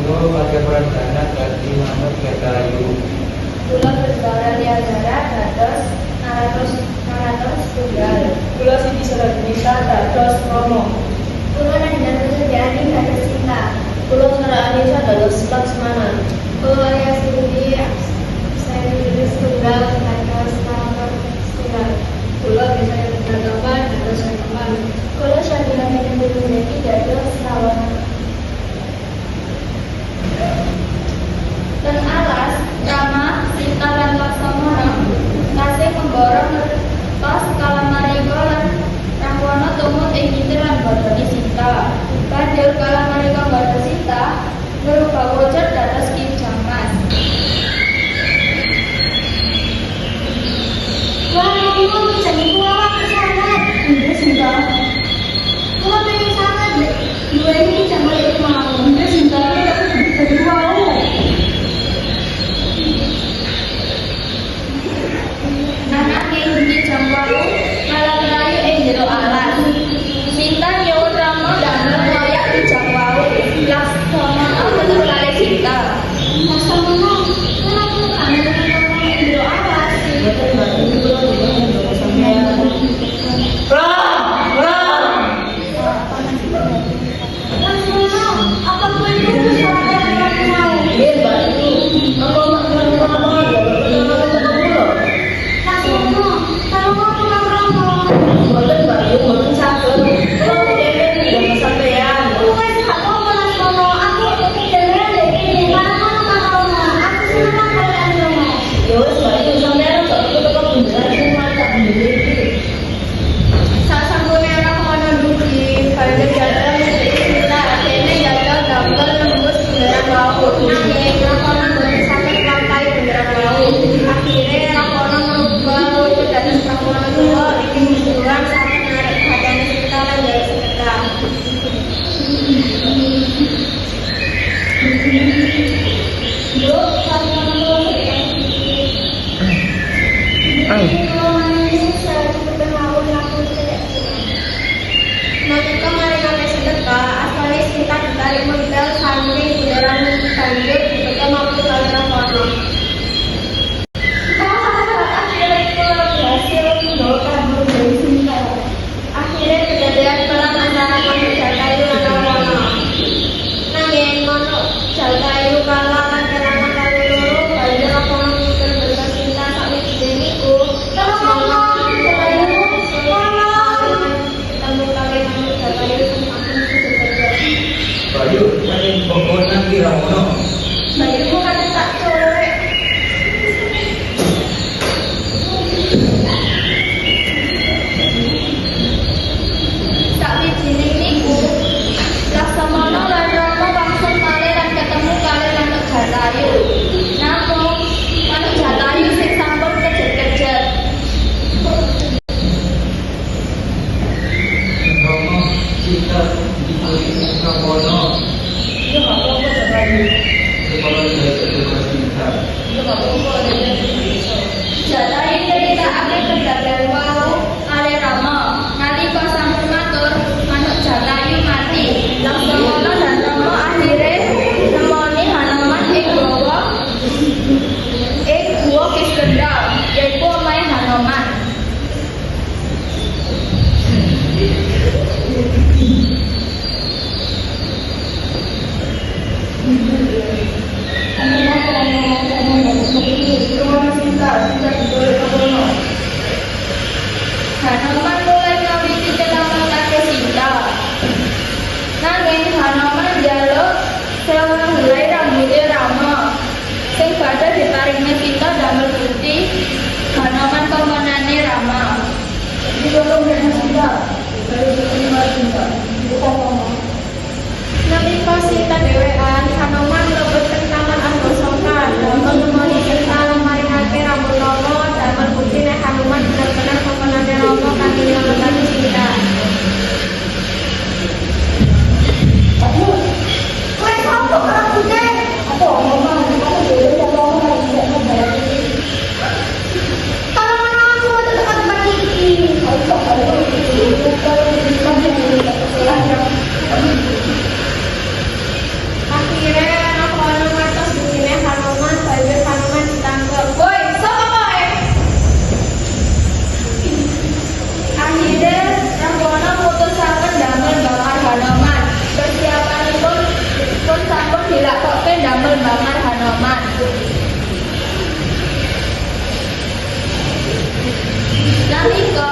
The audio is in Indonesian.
Kulo pakai perdana ganti manut Jatayu. Kula Berbaraliagara dados naratos tunggal. Kula Siti Saragita dados Romo. Kula Nandang Suryani dados Sita. Kula Sara Anisa dados Laksmana. Kula Yasudi saya tulis tunggal dados naratos tunggal. Kula Bisa Beragapan dados Hanoman. Kula Syabila Hidayati dados Rawana. Dan alas Rama, Sita dan Laksamana tasih memborong tos kalamarika lan Rahwana tumut ing kitir lan badani Sita. Banjur kalamarika badha Sita ngrubah wujud dados Ki Jamas. Wah, ibu bisa dibawa ke sana. Iya, Sinta. Kalau pengen sangat deh. Dua ini jangan itu mau. Iya, Sinta. Jadi mau. Anaknya Ki Jamas malah melayu ing jero alas. Sinta nyuwun Rama damel koyak Ki Jamas. Laksamana tetep lali Sinta. Laksamana, kan aku kangen karo ing jero alas. Betul banget kula juga sampeyan. Apa gue itu bisa ada mau? Iya, Mbak. Apa makan apa? Langsung kalau mau tukang romo. Boten, Mbak. Boten saged. Kula kene tidak sampeyan. Gue gak mau pulang romo. Aku dengeran deh ini. Karena mau tukang romo. Aku senang kalian romo. Ya wis, Mbak. Sampeyan kok tetep beneran sing masak iki. Sasampune orang kono dugi. Banjur jalan kita. Kene jalan damel nembus beneran mau. Nanging rakono boten sampai sampai beneran mau. Akhirnya rakono merubah wujud dados rakono tua. Iki munduran sampai narik hatiane kita lan dari kita. Yuk, rakono Nalika mereka sedekah, asale Sinta ditarik modal saking bundaran banjur dipegang mampu kali Rakono. Akhirnya kula berhasil membawa kabur dari Sinta. Akhirnya kejadian perang antara Manuk Jatayu lan Rakono. Nanging Manuk Jatayu kalah lan kelangan kali loro, banjur Rakono mikir bener Sinta sawijine niku. Bayu paling pokoknya kira ono. Bayu bukan tak colek. Sawijine niku Laksamana lan Rama langsung kali lan ketemu kali Manuk Jatayu. Namung Manuk Jatayu sing sampun kejet-kejet. Romo kita diikuti Rakono. Iya, Pak. Apa Jatayu? Kalau tidak sedekah kita. Iya, Pak. Apa ada Jatayu nyeritakake kedadian wau kali Rama. Nalika sampun matur, Manuk Jatayu mati. Laksamana dan Rama akhire nemoni Hanoman ing guwa Kiskendal, yaiku omahe Hanoman. Hanoman mulai ngawiti nyelametake Sinta. Nanging Hanoman njaluk sewu helai rambuté Rama sing badhe diparingne Sinta damel bukti Hanoman komonane Rama. Ditolong dengan Sinta. Dari terima Sinta. Bukan ngomong. Nalika Sinta dhewekan, Hanoman mlebet kentangan anggosokan damel nemoni Sinta lan maringake rambut Rama damel bukti nek Hanoman bener-bener komonane Rama kanthi nyelametake Sinta. Aduh. Kowe sapa rambutnya? Apa ngomong? Aku dhewe ya ngomong tidak membayar. Tolong aku untuk tempat-tempat iki. Aku kok kalau itu kalau membakar halaman. Nalika